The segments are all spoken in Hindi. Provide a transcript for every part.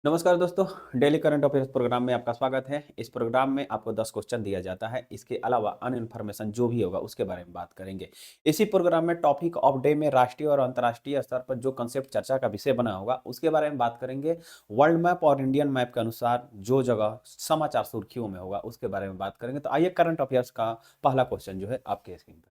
नमस्कार दोस्तों, डेली करंट अफेयर्स प्रोग्राम में आपका स्वागत है। इस प्रोग्राम में आपको 10 क्वेश्चन दिया जाता है। इसके अलावा अन्य इन्फॉर्मेशन जो भी होगा उसके बारे में बात करेंगे। इसी प्रोग्राम में टॉपिक ऑफ डे में राष्ट्रीय और अंतर्राष्ट्रीय स्तर पर जो कंसेप्ट चर्चा का विषय बना होगा उसके बारे में बात करेंगे। वर्ल्ड मैप और इंडियन मैप के अनुसार जो जगह समाचार सुर्खियों में होगा उसके बारे में बात करेंगे। तो आइए करंट अफेयर्स का पहला क्वेश्चन जो है आपके स्क्रीन पर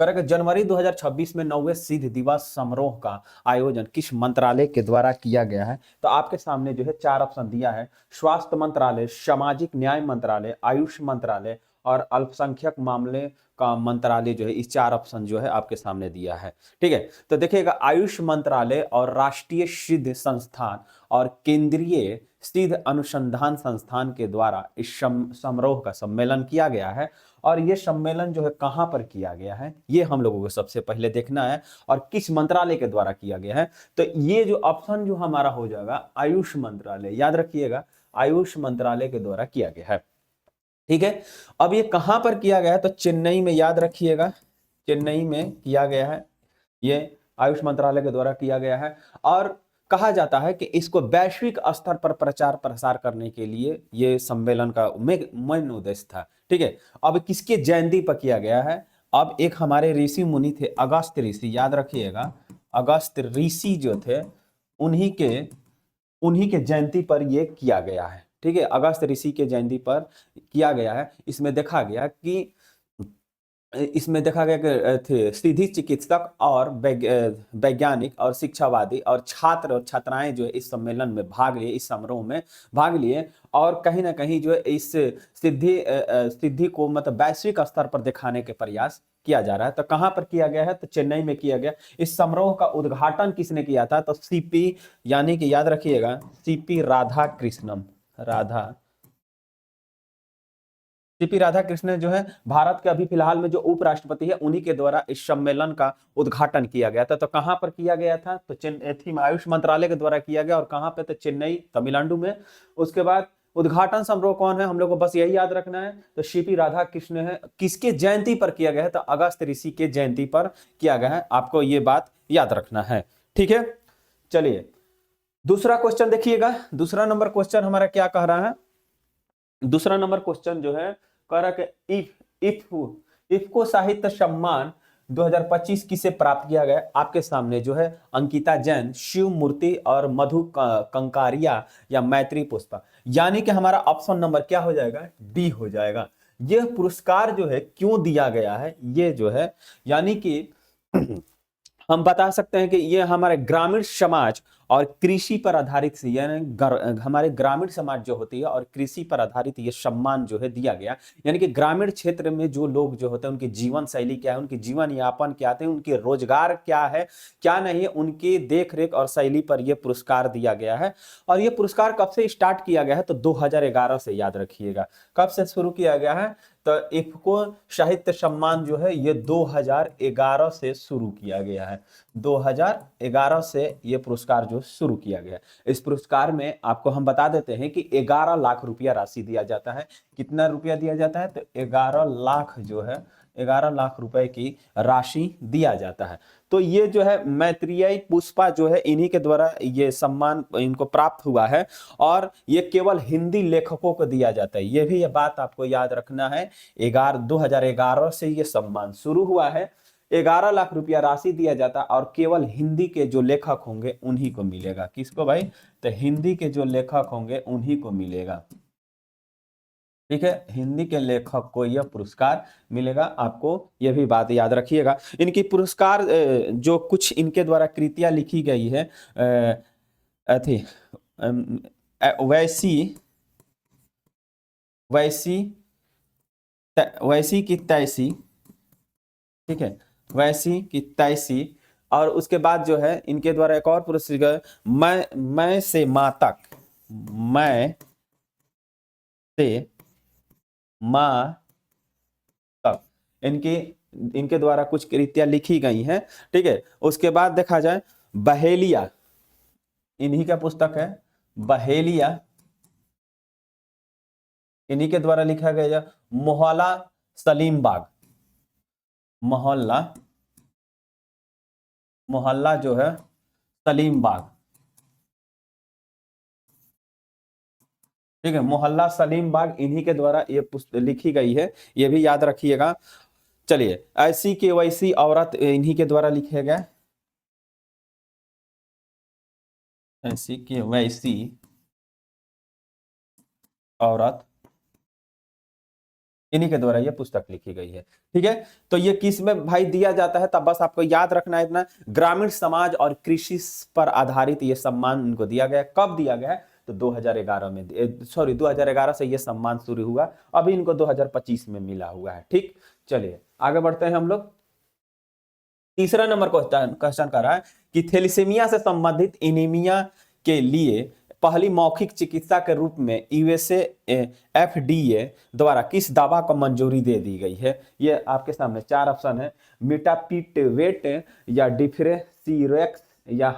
करेक्ट। जनवरी 2026 में 9वें सिद्ध दिवस समारोह का आयोजन किस मंत्रालय के द्वारा किया गया है? तो आपके सामने जो है चार ऑप्शन दिया है। स्वास्थ्य मंत्रालय, सामाजिक न्याय मंत्रालय, आयुष मंत्रालय और अल्पसंख्यक मामले का मंत्रालय जो है। इस चार ऑप्शन जो है आपके सामने दिया है। ठीक है, तो देखिएगा, आयुष मंत्रालय और राष्ट्रीय सिद्ध संस्थान और केंद्रीय सिद्ध अनुसंधान संस्थान के द्वारा इस समारोह का सम्मेलन किया गया है। और ये सम्मेलन जो है कहां पर किया गया है ये हम लोगों को सबसे पहले देखना है, और किस मंत्रालय के द्वारा किया गया है। तो ये जो ऑप्शन जो हमारा हो जाएगा आयुष मंत्रालय, याद रखिएगा, आयुष मंत्रालय के द्वारा किया गया है। ठीक है, अब ये कहां पर किया गया है? तो चेन्नई में, याद रखिएगा, चेन्नई में किया गया है। ये आयुष मंत्रालय के द्वारा किया गया है। और कहा जाता है कि इसको वैश्विक स्तर पर प्रचार प्रसार करने के लिए ये सम्मेलन का मेन उद्देश्य था। ठीक है, अब किसके जयंती पर किया गया है? अब एक हमारे ऋषि मुनि थे, अगस्त्य ऋषि, याद रखिएगा, अगस्त्य ऋषि जो थे उन्हीं के उन्हीं के जयंती पर यह किया गया है। ठीक है, अगस्त ऋषि के जयंती पर किया गया है। इसमें देखा गया कि थे सीधी चिकित्सक और वैज्ञानिक और शिक्षावादी और छात्र और छात्राएं जो है इस सम्मेलन में भाग लिए, इस समारोह में भाग लिए। और कहीं ना कहीं जो है इस सिद्धि को मतलब वैश्विक स्तर पर दिखाने के प्रयास किया जा रहा है। तो कहां पर किया गया है? तो चेन्नई में किया गया। इस समारोह का उद्घाटन किसने किया था? तो सीपी, यानी कि याद रखिएगा, सीपी राधा कृष्णम, राधा सीपी राधाकृष्णन जो है भारत के अभी फिलहाल में जो उपराष्ट्रपति है, उन्हीं के द्वारा इस सम्मेलन का उद्घाटन किया गया था। तो कहां पर किया गया था? तो चेन्नई, आयुष मंत्रालय के द्वारा किया गया। और कहां पे? तो चेन्नई, तमिलनाडु में। उसके बाद उद्घाटन समारोह कौन है, हम लोग को बस यही याद रखना है। तो सीपी राधाकृष्ण है। किसके जयंती पर किया गया है? तो अगस्त ऋषि के जयंती पर किया गया है। आपको ये बात याद रखना है। ठीक है, चलिए दूसरा क्वेश्चन देखिएगा। दूसरा नंबर क्वेश्चन हमारा क्या कह रहा है? दूसरा नंबर क्वेश्चन जो है कह रहा है कि इफ्को साहित्य सम्मान 2025 किसे प्राप्त किया गया? आपके सामने जो है अंकिता जैन, शिव मूर्ति और मधु कंकारिया या मैत्री पुष्पा, यानी कि हमारा ऑप्शन नंबर क्या हो जाएगा? डी हो जाएगा। यह पुरस्कार जो है क्यों दिया गया है ये जो है, यानी कि हम बता सकते हैं कि ये हमारे ग्रामीण समाज और कृषि पर आधारित, यानी हमारे ग्रामीण समाज जो होती है और कृषि पर आधारित ये सम्मान जो है दिया गया। यानी कि ग्रामीण क्षेत्र में जो लोग जो होते हैं उनकी जीवन शैली क्या है, उनकी जीवन यापन क्या है, उनके रोजगार क्या है, क्या नहीं है, उनकी देख रेख और शैली पर यह पुरस्कार दिया गया है। और यह पुरस्कार कब से स्टार्ट किया गया है? तो 2011 से, याद रखिएगा, कब से शुरू किया गया है? तो इफ्को साहित्य सम्मान जो है ये 2011 से शुरू किया गया है। 2011 से ये पुरस्कार जो शुरू किया गया। इस पुरस्कार में आपको हम बता देते हैं कि 11 लाख रुपया राशि दिया जाता है। कितना रुपया दिया जाता है? तो 11 लाख जो है, 11 लाख रुपए की राशि दिया जाता है। तो ये जो है मैत्रेयी पुष्पा जो है इन्हीं के द्वारा ये सम्मान इनको प्राप्त हुआ है। और ये केवल हिंदी लेखकों को दिया जाता है, ये भी ये बात आपको याद रखना है। 2011 से ये सम्मान शुरू हुआ है। 11 लाख रुपया राशि दिया जाता और केवल हिंदी के जो लेखक होंगे उन्हीं को मिलेगा। किसको भाई? तो हिंदी के जो लेखक होंगे उन्हीं को मिलेगा। ठीक है, हिंदी के लेखक को यह पुरस्कार मिलेगा। आपको यह भी बात याद रखिएगा। इनकी पुरस्कार जो कुछ इनके द्वारा कृतियां लिखी गई है, थी वैसी वैसी वैसी की तैसी। ठीक है, वैसी की तैसी। और उसके बाद जो है इनके द्वारा एक और पुरस्कार, मैं से मां तक, मैं से मां तक, इनकी इनके द्वारा कुछ कृतियां लिखी गई हैं। ठीक है, उसके बाद देखा जाए बहेलिया, इन्हीं का पुस्तक है बहेलिया, इन्हीं के द्वारा लिखा गया। मोहल्ला सलीम बाग, मोहल्ला मोहल्ला जो है सलीम बाग, ठीक है, मोहल्ला सलीम बाग इन्हीं के द्वारा ये लिखी गई है, ये भी याद रखिएगा। चलिए, ऐसी के वैसी औरत इन्हीं के द्वारा लिखे गए, ऐसी के वैसी औरत इन्हीं के द्वारा ये पुस्तक लिखी गई है। ठीक है, तो ये किस में भाई दिया जाता है, तब बस आपको याद रखना है इतना, ग्रामीण समाज और कृषि पर आधारित ये सम्मान इनको दिया गया। कब दिया गया है? तो 2011 में, सॉरी 2011 से ये सम्मान शुरू हुआ, अभी इनको 2025 में मिला हुआ है। ठीक, चलिए आगे बढ़ते हैं हम लोग। तीसरा नंबर क्वेश्चन कर रहा है कि थैलेसीमिया से संबंधित एनीमिया के लिए पहली मौखिक चिकित्सा के रूप में यूएसए एफडीए द्वारा किस दवा को मंजूरी दे दी गई है? ये आपके सामने चार ऑप्शन है, मिटापिटवेट या डिफ्रेसिरेक्स या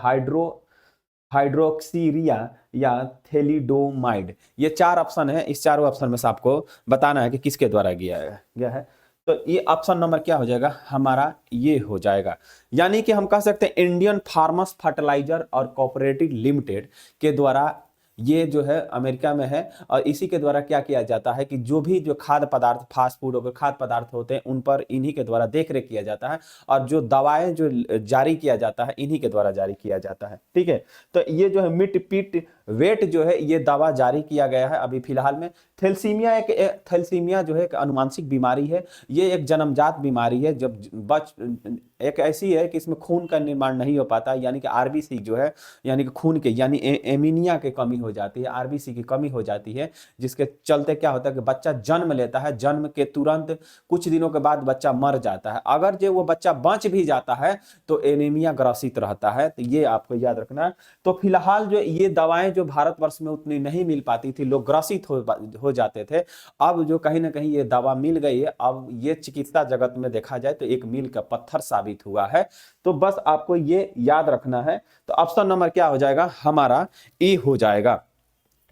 हाइड्रोक्सीरिया या थेलिडोमाइड। ये चार ऑप्शन है, इस चारों ऑप्शन में से आपको बताना है कि किसके द्वारा किया गया है। तो ये ऑप्शन नंबर क्या हो जाएगा हमारा, ये हो जाएगा। यानी कि हम कह सकते हैं इंडियन फार्मर्स फर्टिलाइजर और कोऑपरेटिव लिमिटेड के द्वारा ये जो है अमेरिका में है, और इसी के द्वारा क्या किया जाता है कि जो भी जो खाद्य पदार्थ, फास्ट फूड और खाद्य पदार्थ होते हैं उन पर इन्हीं के द्वारा देख रेख किया जाता है, और जो दवाएं जो जारी किया जाता है इन्हीं के द्वारा जारी किया जाता है। ठीक है, तो ये जो है मिट पीट वेट जो है ये दवा जारी किया गया है अभी फिलहाल में। थैलेसीमिया जो है एक अनुवांशिक बीमारी है, ये एक जन्मजात बीमारी है, जब एक ऐसी है कि इसमें खून का निर्माण नहीं हो पाता, यानी कि आरबीसी जो है, यानी कि खून के यानी एमीनिया की कमी हो जाती है, आरबीसी की कमी हो जाती है, जिसके चलते क्या होता है कि बच्चा जन्म लेता है, जन्म के तुरंत कुछ दिनों के बाद बच्चा मर जाता है। अगर जो वो बच्चा बच भी जाता है तो एनीमिया ग्रसित रहता है, तो ये आपको याद रखना है। तो फिलहाल जो ये दवाएं जो भारतवर्ष में उतनी नहीं मिल पाती थी, लोग ग्रसित हो जाते थे, अब जो कहीं ना कहीं ये दवा मिल गई है, अब ये चिकित्सा जगत में देखा जाए तो एक मील का पत्थर साबित हुआ है। तो बस आपको ये याद रखना है। तो ऑप्शन नंबर क्या हो जाएगा हमारा, ए हो जाएगा।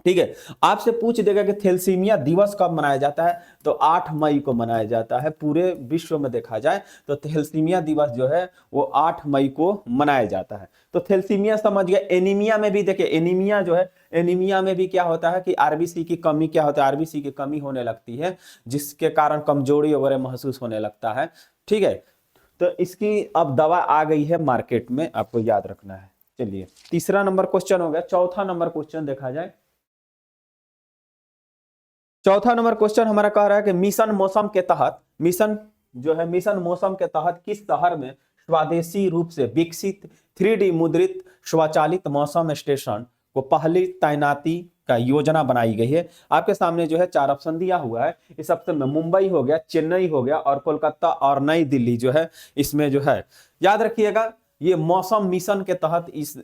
ठीक है, आपसे पूछ देगा कि थैलेसीमिया दिवस कब मनाया जाता है, तो 8 मई को मनाया जाता है। पूरे विश्व में देखा जाए तो थैलेसीमिया दिवस जो है वो 8 मई को मनाया जाता है। तो थैलेसीमिया समझ गए। एनीमिया में भी देखिए, एनीमिया जो है, एनीमिया में भी क्या होता है कि आरबीसी की कमी, क्या होता है आरबीसी की कमी होने लगती है, जिसके कारण कमजोरी वगैरह महसूस होने लगता है। ठीक है, तो इसकी अब दवा आ गई है मार्केट में, आपको याद रखना है। चलिए, तीसरा नंबर क्वेश्चन हो गया। चौथा नंबर क्वेश्चन देखा जाए, चौथा नंबर क्वेश्चन हमारा कह रहा है कि मिशन मौसम के तहत, मिशन जो है मिशन मौसम के तहत किस शहर में स्वदेशी रूप से विकसित 3D मुद्रित स्वचालित मौसम स्टेशन को पहली तैनाती का योजना बनाई गई है? आपके सामने जो है चार ऑप्शन दिया हुआ है। इस ऑप्शन में मुंबई हो गया, चेन्नई हो गया, और कोलकाता और नई दिल्ली जो है इसमें जो है। याद रखिएगा, ये मौसम मिशन के तहत इस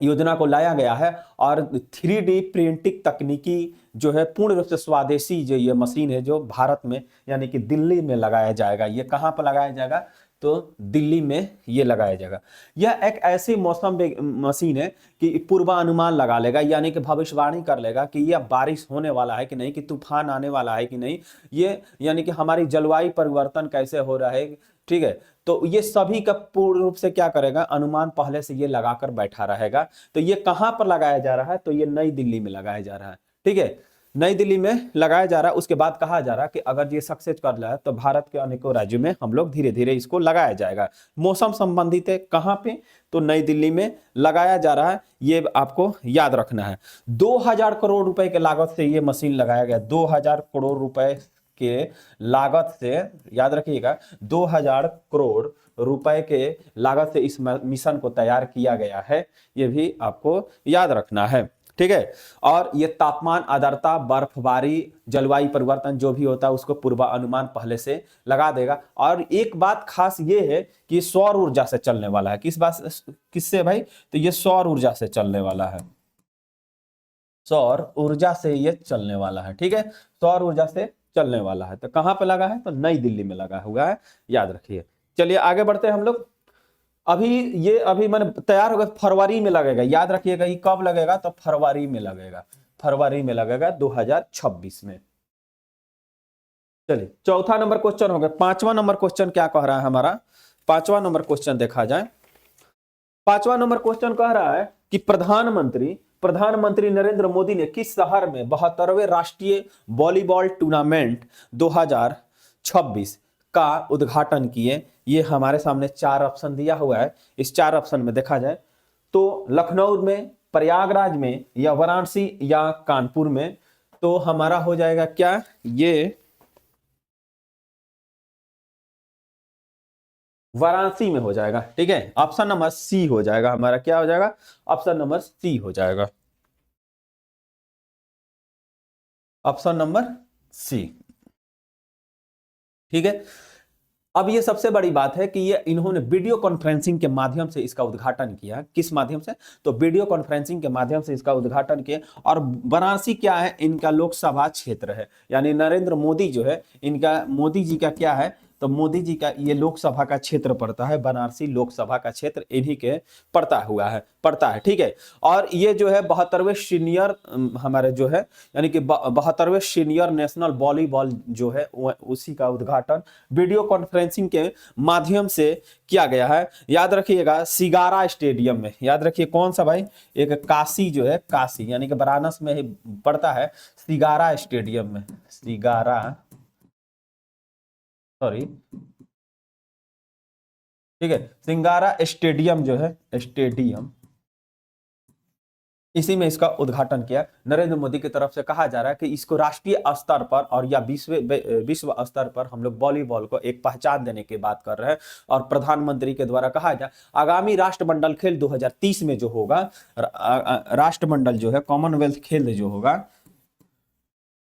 योजना को लाया गया है, और 3D प्रिंटिंग तकनीकी जो है पूर्ण रूप से स्वदेशी जो ये मशीन है जो भारत में यानी कि दिल्ली में लगाया जाएगा। ये कहां पर लगाया जाएगा, तो दिल्ली में ये लगाया जाएगा। यह एक ऐसी मौसम मशीन है कि पूर्वानुमान लगा लेगा, यानी कि भविष्यवाणी कर लेगा कि यह बारिश होने वाला है कि नहीं, कि तूफान आने वाला है कि नहीं, ये यानी कि हमारी जलवायु परिवर्तन कैसे हो रहा है। ठीक है, तो ये सभी का पूर्ण रूप से क्या करेगा, अनुमान पहले से ये लगाकर बैठा रहेगा। तो ये कहां पर लगाया जा रहा है, तो ये नई दिल्ली में लगाया जा रहा है। ठीक है, नई दिल्ली में लगाया जा रहा है। उसके बाद कहा जा रहा है कि अगर ये सक्सेस कर रहा है तो भारत के अनेकों राज्यों में हम लोग धीरे धीरे इसको लगाया जाएगा। मौसम संबंधित है, कहां पे, तो नई दिल्ली में लगाया जा रहा है। ये आपको याद रखना है। 2000 करोड़ रुपए के लागत से ये मशीन लगाया गया, 2000 करोड़ रुपए के लागत से, याद रखिएगा 2000 करोड़ रुपए के लागत से इस मिशन को तैयार किया गया है, ये भी आपको याद रखना है। ठीक है, और ये तापमान, आर्द्रता, बर्फबारी, जलवायु परिवर्तन जो भी होता है उसको पूर्वानुमान पहले से लगा देगा। और एक बात खास ये है कि सौर ऊर्जा से चलने वाला है। किससे भाई, तो ये सौर ऊर्जा से चलने वाला है, सौर ऊर्जा से ये चलने वाला है। ठीक है, सौर ऊर्जा से चलने वाला है। तो कहां पे लगा है, तो नई दिल्ली में लगा हुआ है, याद रखिए। चलिए आगे बढ़ते हैं हम लोग। अभी मैंने तैयार होगा, फरवरी में लगेगा, याद रखिएगा। ये कब लगेगा, तो फरवरी में लगेगा, फरवरी में लगेगा 2026 में। चलिए, चौथा नंबर क्वेश्चन हो गया। पांचवा नंबर क्वेश्चन क्या कह रहा है हमारा, पांचवा नंबर क्वेश्चन देखा जाए। पांचवा नंबर क्वेश्चन कह रहा है कि प्रधानमंत्री नरेंद्र मोदी ने किस शहर में 72वें राष्ट्रीय वॉलीबॉल टूर्नामेंट 2026 का उद्घाटन किए? ये हमारे सामने 4 ऑप्शन दिया हुआ है। इस 4 ऑप्शन में देखा जाए तो लखनऊ में, प्रयागराज में, या वाराणसी या कानपुर में। तो हमारा हो जाएगा क्या, ये वाराणसी में हो जाएगा। ठीक है, ऑप्शन नंबर सी हो जाएगा हमारा। क्या हो जाएगा? ऑप्शन नंबर सी हो जाएगा। Option number C. ठीक है, अब ये सबसे बड़ी बात है कि ये इन्होंने वीडियो कॉन्फ्रेंसिंग के माध्यम से इसका उद्घाटन किया। किस माध्यम से? तो वीडियो कॉन्फ्रेंसिंग के माध्यम से इसका उद्घाटन किया। और वाराणसी क्या है? इनका लोकसभा क्षेत्र है, यानी नरेंद्र मोदी जो है इनका, मोदी जी का क्या है, तो मोदी जी का ये लोकसभा का क्षेत्र पड़ता है, वाराणसी लोकसभा का क्षेत्र इन्हीं के पड़ता है। ठीक है, और ये जो है 72वें सीनियर हमारे जो है, यानी कि 72वें सीनियर नेशनल वॉलीबॉल जो है उसी का उद्घाटन वीडियो कॉन्फ्रेंसिंग के माध्यम से किया गया है। याद रखिएगा सिगारा स्टेडियम में। याद रखिए कौन सा भाई? एक काशी जो है, काशी यानी कि वाराणसी में ही पड़ता है, सिगारा स्टेडियम में। सिगारा, सॉरी, ठीक है, सिंगारा स्टेडियम जो है, स्टेडियम, इसी में इसका उद्घाटन किया नरेंद्र मोदी की तरफ से। कहा जा रहा है कि इसको राष्ट्रीय स्तर पर और या विश्व स्तर पर हम लोग वॉलीबॉल को एक पहचान देने की बात कर रहे हैं। और प्रधानमंत्री के द्वारा कहा जा, आगामी राष्ट्रमंडल खेल 2030 में जो होगा, राष्ट्रमंडल जो है, कॉमनवेल्थ खेल जो होगा,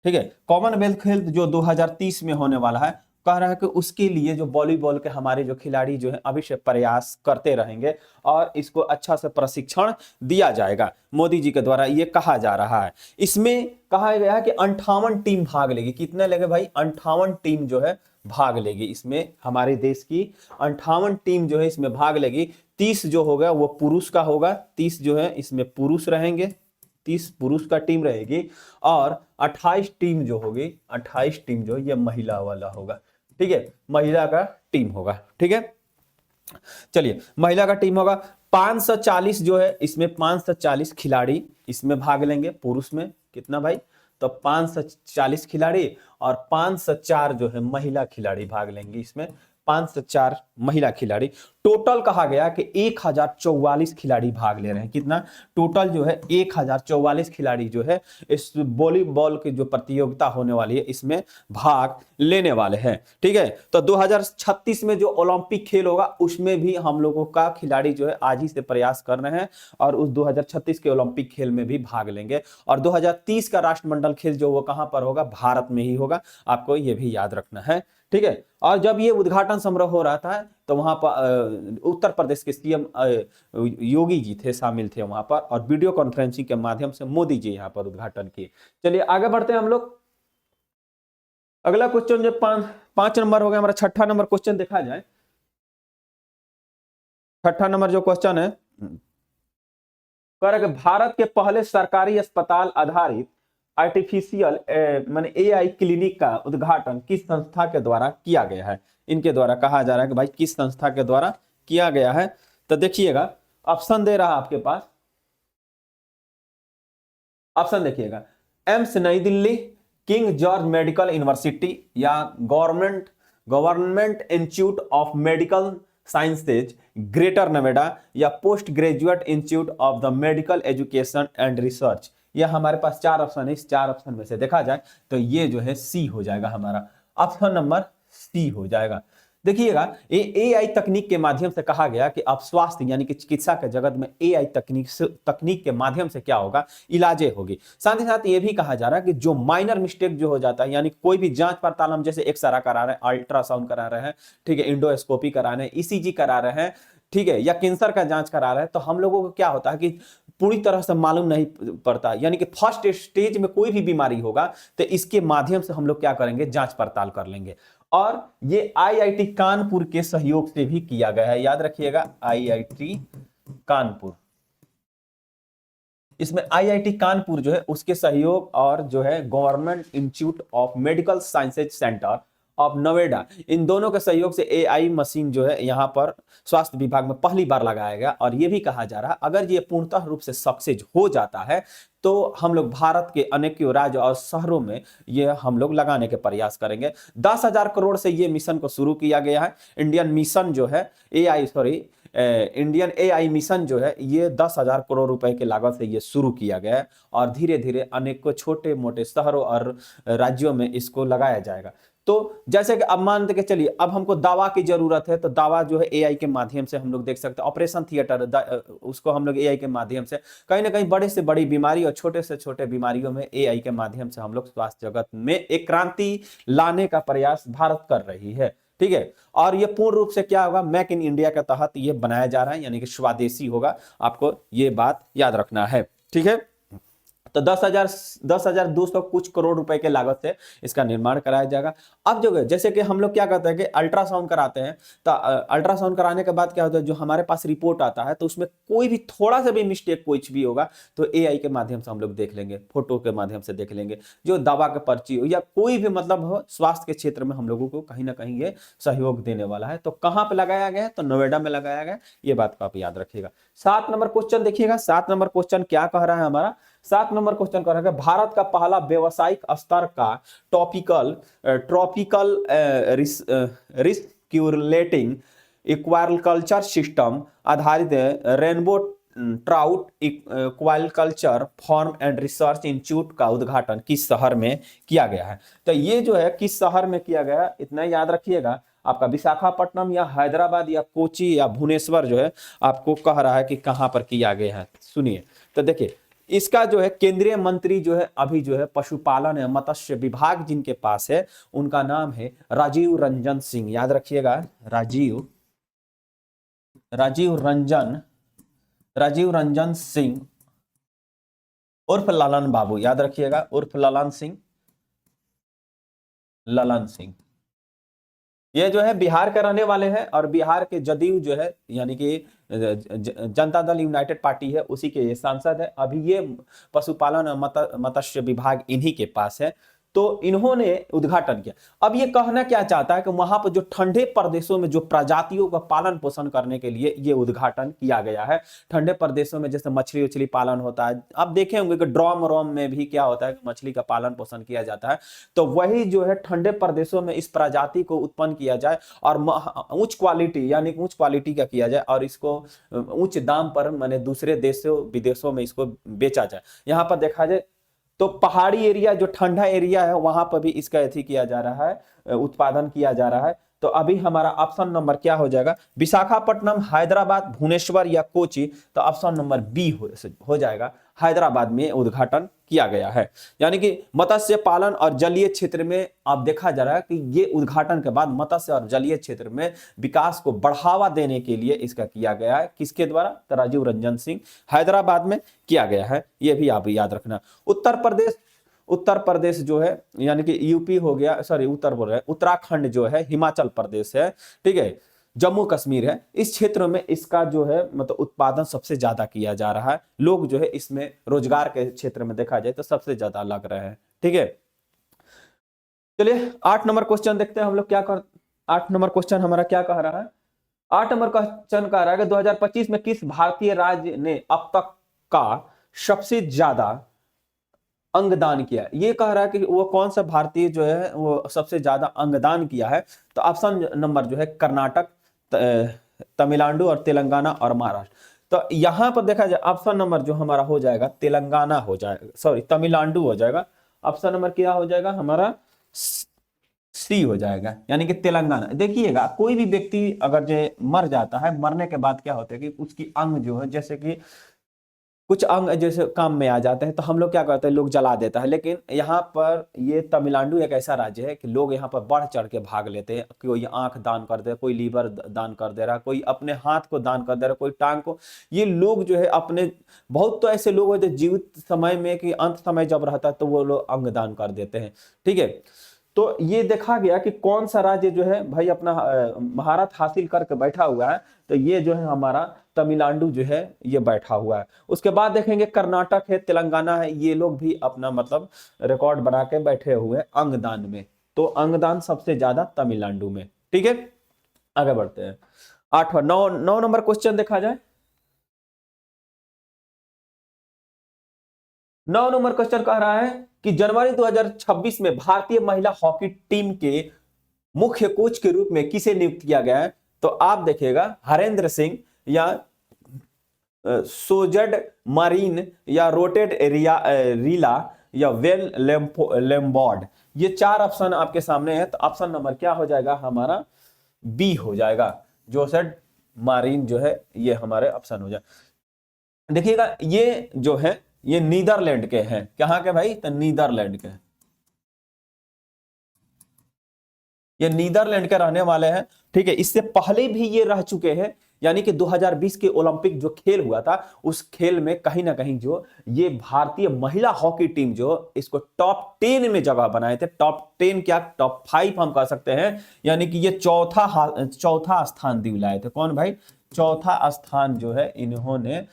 ठीक है, कॉमनवेल्थ खेल जो 2030 में होने वाला है, कह रहा है कि उसके लिए जो वॉलीबॉल के हमारे जो खिलाड़ी जो है अभी से प्रयास करते रहेंगे और इसको अच्छा से प्रशिक्षण दिया जाएगा। मोदी जी के द्वारा ये कहा जा रहा है। इसमें कहा गया है कि 58 टीम भाग लेगी। कितने लगे भाई? 58 टीम जो है भाग लेगी इसमें। हमारे देश की 58 टीम जो है इसमें भाग लेगी। 30 जो होगा वो पुरुष का होगा, 30 जो है इसमें पुरुष रहेंगे, 30 पुरुष का टीम रहेगी, और 28 टीम जो होगी, 28 टीम जो ये महिला वाला होगा। ठीक है, महिला का टीम होगा। ठीक है, चलिए, महिला का टीम होगा। 540 जो है इसमें 540 खिलाड़ी इसमें भाग लेंगे। पुरुष में कितना भाई? तो 540 खिलाड़ी, और 504 जो है महिला खिलाड़ी भाग लेंगे इसमें। 504 महिला खिलाड़ी। टोटल कहा गया कि 1044 खिलाड़ी भाग ले रहे हैं। कितना? टोटल जो है 1044 खिलाड़ी जो है इस वॉलीबॉल की जो प्रतियोगिता होने वाली है इसमें भाग लेने वाले हैं। ठीक है, तो 2036 में जो ओलंपिक खेल होगा उसमें भी हम लोगों का खिलाड़ी जो है आज ही से प्रयास कर रहे हैं और उस 2036 के ओलंपिक खेल में भी भाग लेंगे। और 2030 का राष्ट्रमंडल खेल जो वो कहां पर होगा? भारत में ही होगा। आपको ये भी याद रखना है। ठीक है, और जब ये उद्घाटन समारोह हो रहा था तो वहां पर उत्तर प्रदेश के सीएम योगी जी थे, शामिल थे वहां पर, और वीडियो कॉन्फ्रेंसिंग के माध्यम से मोदी जी यहां पर उद्घाटन किए। चलिए आगे बढ़ते हैं हम लोग। अगला क्वेश्चन जो 5 नंबर हो गया हमारा। छठा नंबर क्वेश्चन देखा जाए। छठा नंबर जो क्वेश्चन है, कह रहा है कि भारत के पहले सरकारी अस्पताल आधारित आर्टिफिशियल माने एआई क्लिनिक का उद्घाटन किस संस्था के द्वारा किया गया है? इनके द्वारा कहा जा रहा है कि भाई किस संस्था के द्वारा किया गया है। तो देखिएगा ऑप्शन दे रहा आपके पास, ऑप्शन देखिएगा, AIIMS New Delhi, King George medical university, या government institute of medical sciences greater Noida, या post graduate institute of the medical education and research. यह हमारे पास 4 ऑप्शन है। इस 4 ऑप्शन में से देखा जाए तो ये जो है सी हो जाएगा हमारा। ऑप्शन नंबर सी हो जाएगा। देखिएगा एआई तकनीक के माध्यम से कहा गया कि अब स्वास्थ्य यानी कि चिकित्सा के जगत में एआई तकनीक के माध्यम से क्या होगा? इलाजें होगी। साथ ही साथ ये भी कहा जा रहा है कि जो माइनर मिस्टेक जो हो जाता है, यानी कोई भी जांच पड़ताल, हम जैसे एक्सरा करा रहे हैं, अल्ट्रासाउंड करा रहे हैं, ठीक है, इंडोस्कोपी करा रहे हैं, ईसीजी करा रहे हैं, ठीक है, या कैंसर का जांच करा रहे हैं, तो हम लोगों को क्या होता है कि पूरी तरह से मालूम नहीं पड़ता, यानी कि फर्स्ट स्टेज में कोई भी बीमारी होगा तो इसके माध्यम से हम लोग क्या करेंगे? जांच पड़ताल कर लेंगे। और ये आईआईटी कानपुर के सहयोग से भी किया गया है। याद रखिएगा आईआईटी कानपुर, इसमें आईआईटी कानपुर जो है उसके सहयोग और जो है government institute of medical sciences centre of Noida, इन दोनों के सहयोग से एआई मशीन जो है यहाँ पर स्वास्थ्य विभाग में पहली बार लगाया गया। और ये भी कहा जा रहा है अगर ये पूर्णतः रूप से सक्सेस हो जाता है तो हम लोग भारत के अनेकों राज्य और शहरों में ये हम लोग लगाने के प्रयास करेंगे। 10,000 करोड़ से ये मिशन को शुरू किया गया है। इंडियन मिशन जो है इंडियन एआई मिशन जो है ये 10,000 करोड़ रुपए के लागत से ये शुरू किया गया है और धीरे धीरे अनेकों छोटे मोटे शहरों और राज्यों में इसको लगाया जाएगा। तो जैसे कि अब मान के चलिए अब हमको दवा की जरूरत है तो दवा जो है एआई के माध्यम से हम लोग देख सकते हैं। ऑपरेशन थिएटर उसको हम लोग एआई के माध्यम से कहीं ना कहीं बड़े से बड़ी बीमारी और छोटे से छोटे बीमारियों में एआई के माध्यम से हम लोग स्वास्थ्य जगत में एक क्रांति लाने का प्रयास भारत कर रही है। ठीक है, और ये पूर्ण रूप से क्या होगा, मेक इन इंडिया के तहत ये बनाया जा रहा है, यानी कि स्वदेशी होगा। आपको ये बात याद रखना है। ठीक है, तो 10,200 कुछ करोड़ रुपए के लागत से इसका निर्माण कराया जाएगा। अब जो जैसे कि हम लोग क्या करते हैं कि अल्ट्रासाउंड कराते हैं, तो अल्ट्रासाउंड कराने के बाद क्या होता है, जो हमारे पास रिपोर्ट आता है तो उसमें कोई भी थोड़ा सा भी मिस्टेक कुछ भी होगा तो एआई के माध्यम से हम लोग देख लेंगे, फोटो के माध्यम से देख लेंगे। जो दवा के पर्ची हो या कोई भी मतलब हो स्वास्थ्य के क्षेत्र में हम लोगों को कहीं ना कहीं ये सहयोग देने वाला है। तो कहां पर लगाया गया है, तो नोएडा में लगाया गया। ये बात को आप याद रखिएगा। 7 नंबर क्वेश्चन देखिएगा। 7 नंबर क्वेश्चन क्या कह रहा है हमारा, 7 नंबर क्वेश्चन कर रहा है भारत का पहला व्यावसायिक स्तर का ट्रॉपिकल रिस्क्यूलेटिंग एक्वाकल्चर सिस्टम आधारित rainbow trout aquaculture farm and research institute का उद्घाटन किस शहर में किया गया है। तो ये जो है किस शहर में किया गया, इतना याद रखिएगा। आपका विशाखापट्टनम या हैदराबाद या कोची या भुवनेश्वर जो है आपको कह रहा है कि कहां पर किया गया है। सुनिए, तो देखिए इसका जो है केंद्रीय मंत्री जो है अभी जो है पशुपालन या मत्स्य विभाग जिनके पास है उनका नाम है राजीव रंजन सिंह। याद रखिएगा, राजीव रंजन सिंह उर्फ ललन बाबू। याद रखिएगा, उर्फ ललन सिंह। ये जो है बिहार के रहने वाले हैं और बिहार के जदयू जो है यानी कि जनता दल यूनाइटेड पार्टी है उसी के ये सांसद है। अभी ये पशुपालन और मत्स्य विभाग इन्हीं के पास है। तो इन्होंने उद्घाटन किया। अब ये कहना क्या चाहता है कि वहां पर जो ठंडे प्रदेशों में जो प्रजातियों का पालन पोषण करने के लिए ये उद्घाटन किया गया है। ठंडे प्रदेशों में जैसे मछली उछली पालन होता है, आप देखे होंगे कि ड्रम में भी क्या होता है कि मछली का पालन पोषण किया जाता है। तो वही जो है ठंडे प्रदेशों में इस प्रजाति को उत्पन्न किया जाए और उच्च क्वालिटी यानी उच्च क्वालिटी का किया जाए और इसको उच्च दाम पर माने दूसरे देशों विदेशों में इसको बेचा जाए। यहाँ पर देखा जाए तो पहाड़ी एरिया जो ठंडा एरिया है वहां पर भी इसका एथी किया जा रहा है, उत्पादन किया जा रहा है। तो अभी हमारा ऑप्शन नंबर क्या हो जाएगा, विशाखापट्टनम, हैदराबाद, भुवनेश्वर या कोची। तो ऑप्शन नंबर बी हो जाएगा, हैदराबाद में उद्घाटन किया गया है। यानी कि मत्स्य पालन और जलीय क्षेत्र में अब देखा जा रहा है कि ये उद्घाटन के बाद मत्स्य और जलीय क्षेत्र में विकास को बढ़ावा देने के लिए इसका किया गया है। किसके द्वारा, तो राजीव रंजन सिंह, हैदराबाद में किया गया है। ये भी आप याद रखना। उत्तर प्रदेश जो है यानी कि यूपी हो गया, सॉरी उत्तराखंड जो है, हिमाचल प्रदेश है, ठीक है, जम्मू कश्मीर है, इस क्षेत्र में इसका जो है मतलब उत्पादन सबसे ज्यादा किया जा रहा है। लोग जो है इसमें रोजगार के क्षेत्र में देखा जाए तो सबसे ज्यादा लग रहे हैं। ठीक है, चलिए 8 नंबर क्वेश्चन देखते हैं हम लोग क्या कर। 8 नंबर क्वेश्चन हमारा क्या कह रहा है, 8 नंबर क्वेश्चन कह रहा है कि 2025 में किस भारतीय राज्य ने अब तक का सबसे ज्यादा अंगदान किया। ये कह रहा है कि वो कौन सा भारतीय जो है वो सबसे ज्यादा अंगदान किया है। तो ऑप्शन नंबर जो है कर्नाटक, तमिलनाडु और तेलंगाना और महाराष्ट्र। तो यहां पर देखा जाए ऑप्शन नंबर जो हमारा हो जाएगा तेलंगाना हो जाएगा, सॉरी तमिलनाडु हो जाएगा। ऑप्शन नंबर क्या हो जाएगा हमारा, सी हो जाएगा, यानी कि तेलंगाना। देखिएगा कोई भी व्यक्ति अगर जो मर जाता है, मरने के बाद क्या होता है कि उसकी अंग जो है जैसे कि कुछ अंग जैसे काम में आ जाते हैं तो हम लोग क्या करते हैं, लोग जला देता है। लेकिन यहाँ पर ये तमिलनाडु एक ऐसा राज्य है कि लोग यहाँ पर बढ़ चढ़ के भाग लेते हैं। कोई आंख दान कर दे, कोई लीवर दान कर दे रहा, कोई अपने हाथ को दान कर दे रहा, कोई टांग को। ये लोग जो है अपने, बहुत तो ऐसे लोग हैं जो जीवित समय में कि अंत समय जब रहता है तो वो लोग अंग दान कर देते हैं। ठीक है, तो ये देखा गया कि कौन सा राज्य जो है भाई अपना महारत हासिल करके बैठा हुआ है। तो ये जो है हमारा तमिलनाडु जो है ये बैठा हुआ है। उसके बाद देखेंगे कर्नाटक है, तेलंगाना है, ये लोग भी अपना मतलब रिकॉर्ड बना के बैठे हुए अंगदान में। तो अंगदान सबसे ज्यादा तमिलनाडु में। ठीक है, आगे बढ़ते हैं। 8वां 9 नंबर क्वेश्चन देखा जाए। 9 नंबर क्वेश्चन कह रहा है कि जनवरी 2026 में भारतीय महिला हॉकी टीम के मुख्य कोच के रूप में किसे नियुक्त किया गया है? तो आप देखिएगा हरेंद्र सिंह या सोजड मारीन या रोटेड रीला या वेल लेम्बॉर्ड, ये 4 ऑप्शन आपके सामने है। तो ऑप्शन नंबर क्या हो जाएगा हमारा? बी हो जाएगा, जोसेड मारीन जो है ये हमारे ऑप्शन हो जाए। देखिएगा ये जो है ये नीदरलैंड के हैं। कहां के भाई? तो नीदरलैंड के, ये नीदरलैंड के रहने वाले हैं। ठीक है, इससे पहले भी ये रह चुके हैं, यानी कि 2020 के ओलंपिक जो खेल हुआ था उस खेल में कहीं ना कहीं जो ये भारतीय महिला हॉकी टीम जो इसको टॉप 10 में जगह बनाए थे। टॉप 10 क्या, टॉप 5 हम कह सकते हैं, यानी कि ये चौथा स्थान दिलाए थे। कौन भाई? चौथा स्थान जो है इन्होंने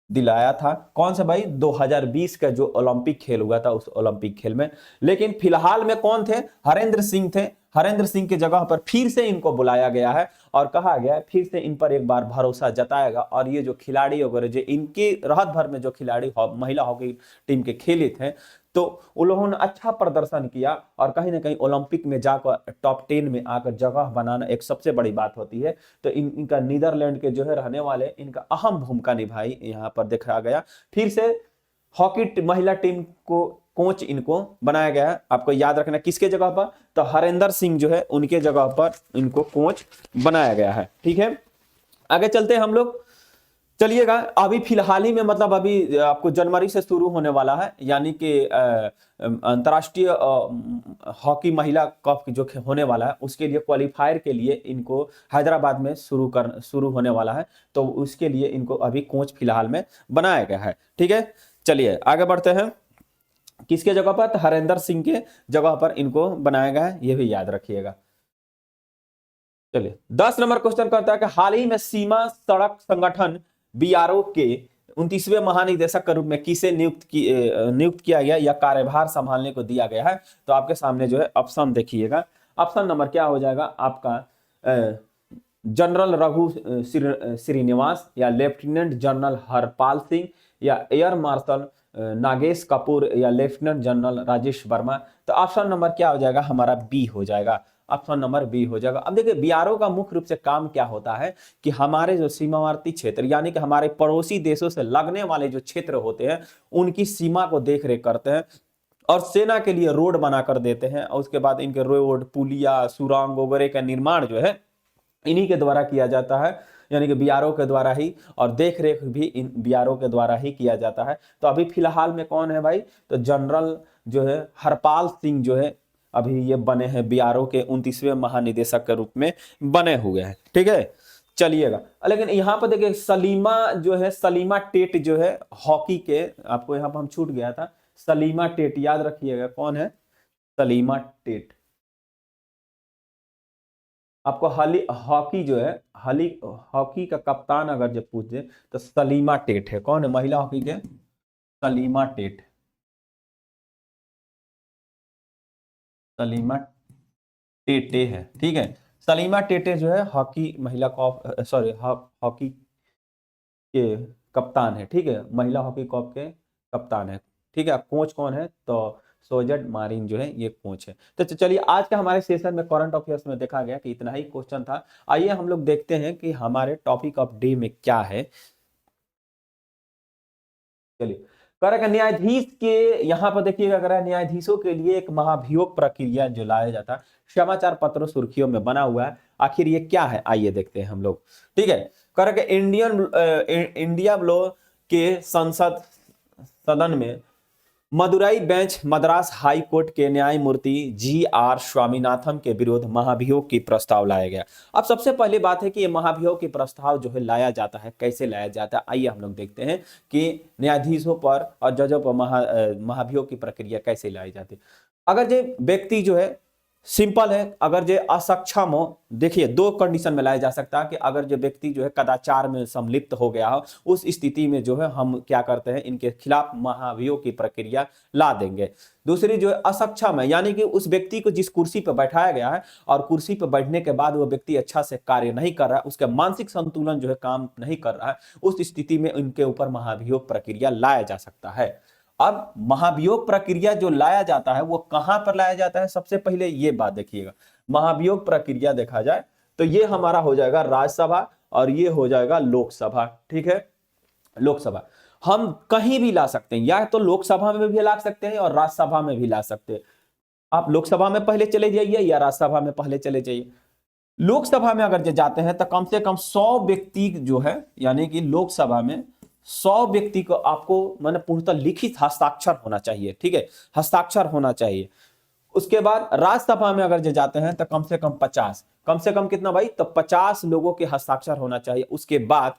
दिलाया था। कौन सा भाई? 2020 का जो ओलंपिक खेल हुआ था उस ओलंपिक खेल में। लेकिन फिलहाल में कौन थे? हरेंद्र सिंह थे। हरेंद्र सिंह की जगह पर फिर से इनको बुलाया गया है और कहा गया है फिर से इन पर एक बार भरोसा जताएगा। और ये जो खिलाड़ी वगैरह जो इनके राहत भर में जो खिलाड़ी महिला हॉकी टीम के खेले थे तो उन्होंने अच्छा प्रदर्शन किया और कहीं ना कहीं ओलंपिक में जाकर टॉप 10 में आकर जगह बनाना एक सबसे बड़ी बात होती है। तो इनका नीदरलैंड के जो है रहने वाले इनका अहम भूमिका निभाई यहाँ पर देखा गया। फिर से हॉकी महिला टीम को कोच इनको बनाया गया है। आपको याद रखना किसके जगह पर? तो हरेंद्र सिंह जो है उनके जगह पर इनको कोच बनाया गया है। ठीक है, आगे चलते हैं हम लोग। चलिएगा, अभी फिलहाल ही में मतलब अभी आपको जनवरी से शुरू होने वाला है, यानी कि अंतर्राष्ट्रीय हॉकी महिला कप जो होने वाला है उसके लिए क्वालिफायर के लिए इनको हैदराबाद में शुरू होने वाला है। तो उसके लिए इनको अभी कोच फिलहाल में बनाया गया है। ठीक है, चलिए आगे बढ़ते हैं। किसके जगह पर? तो हरेंद्र सिंह के जगह पर इनको बनाया गया है, ये भी याद रखिएगा। चलिए 10 नंबर क्वेश्चन करता है कि हाल ही में सीमा सड़क संगठन बीआरओ के 29वें महानिदेशक के रूप में किसे नियुक्त किया गया या कार्यभार संभालने को दिया गया है? तो आपके सामने जो है ऑप्शन देखिएगा। ऑप्शन नंबर क्या हो जाएगा आपका? जनरल रघु श्रीनिवास या लेफ्टिनेंट जनरल हरपाल सिंह या एयर मार्शल नागेश कपूर या लेफ्टिनेंट जनरल राजेश वर्मा। तो ऑप्शन नंबर क्या हो जाएगा हमारा? बी हो जाएगा। ऑप्शन नंबर बी हो जाएगा। अब देखिए बीआरओ का मुख्य रूप से काम क्या होता है कि हमारे जो सीमावर्ती क्षेत्र यानी कि हमारे पड़ोसी देशों से लगने वाले जो क्षेत्र होते हैं उनकी सीमा को देख रेख करते हैं और सेना के लिए रोड बना कर देते हैं और उसके बाद इनके रोड पुलिया सुरंग वगैरह का निर्माण जो है इन्हीं के द्वारा किया जाता है, यानी कि बीआरओ के द्वारा ही, और देख रेख भी इन बीआरओ के द्वारा ही किया जाता है। तो अभी फिलहाल में कौन है भाई? तो जनरल जो है हरपाल सिंह जो है अभी ये बने हैं बीआरओ के 29वें महानिदेशक के रूप में बने हुए हैं। ठीक है, चलिएगा। लेकिन यहाँ पर देखिए सलीमा जो है, सलीमा टेट जो है हॉकी के, आपको यहाँ पर हम छूट गया था, सलीमा टेट याद रखिएगा। कौन है? सलीमा टेट। आपको हॉकी जो है हॉकी का कप्तान अगर जब पूछे तो सलीमा टेट है। कौन है महिला हॉकी के? सलीमा टेट। सलीमा टेटे है। ठीक है, सलीमा टेटे जो है हॉकी महिला कप सॉरी हॉकी के कप्तान है। ठीक है, महिला हॉकी कप के कप्तान है। ठीक है, कोच कौन है? तो सोजड मारिन जो है ये कोच है। तो चलिए आज का हमारे सेशन में करंट अफेयर्स में देखा गया कि इतना ही क्वेश्चन था। आइए हम लोग देखते हैं कि हमारे टॉपिक ऑफ डे में क्या है। चलिए कर न्यायाधीश के यहाँ पर देखिएगा, अगर न्यायाधीशों के लिए एक महाभियोग प्रक्रिया जो लाया जाता है समाचार पत्रों सुर्खियों में बना हुआ है, आखिर ये क्या है आइए देखते हैं हम लोग। ठीक है, कर इंडिया लॉ के संसद सदन में Madurai bench Madras high court के न्यायमूर्ति जी.आर. स्वामीनाथन के विरुद्ध महाभियोग की प्रस्ताव लाया गया। अब सबसे पहली बात है कि ये महाभियोग की प्रस्ताव जो है लाया जाता है, कैसे लाया जाता है, आइए हम लोग देखते हैं कि न्यायाधीशों पर और जजों पर महाभियोग की प्रक्रिया कैसे लाई जाती है। अगर जो व्यक्ति जो है सिंपल है, अगर जो असक्षम हो, देखिए दो कंडीशन में लाया जा सकता है कि अगर जो व्यक्ति जो है कदाचार में सम्मिलित हो गया हो, उस स्थिति में जो है हम क्या करते हैं, इनके खिलाफ महाभियोग की प्रक्रिया ला देंगे। दूसरी जो है असक्षम है, यानी कि उस व्यक्ति को जिस कुर्सी पर बैठाया गया है और कुर्सी पर बैठने के बाद वो व्यक्ति अच्छा से कार्य नहीं कर रहा है, उसका मानसिक संतुलन जो है काम नहीं कर रहा है, उस स्थिति में इनके ऊपर महाभियोग प्रक्रिया लाया जा सकता है। अब महाभियोग प्रक्रिया जो लाया जाता है वो कहां पर लाया जाता है, सबसे पहले ये बात देखिएगा। महाभियोग प्रक्रिया देखा जाए तो ये हमारा हो जाएगा राज्यसभा और ये हो जाएगा लोकसभा। ठीक है, लोकसभा हम कहीं भी ला सकते हैं, या तो लोकसभा में भी ला सकते हैं और राज्यसभा में भी ला सकते हैं। आप लोकसभा में पहले चले जाइए या राज्यसभा में पहले चले जाइए। लोकसभा में अगर जाते हैं तो कम से कम 100 व्यक्ति जो है, यानी कि लोकसभा में 100 व्यक्ति को आपको माने पूर्णतः लिखित हस्ताक्षर होना चाहिए। ठीक है, हस्ताक्षर होना चाहिए। उसके बाद राज्यसभा में अगर जाते हैं तो कम से कम 50, कम से कम कितना भाई, तो 50 लोगों के हस्ताक्षर होना चाहिए। उसके बाद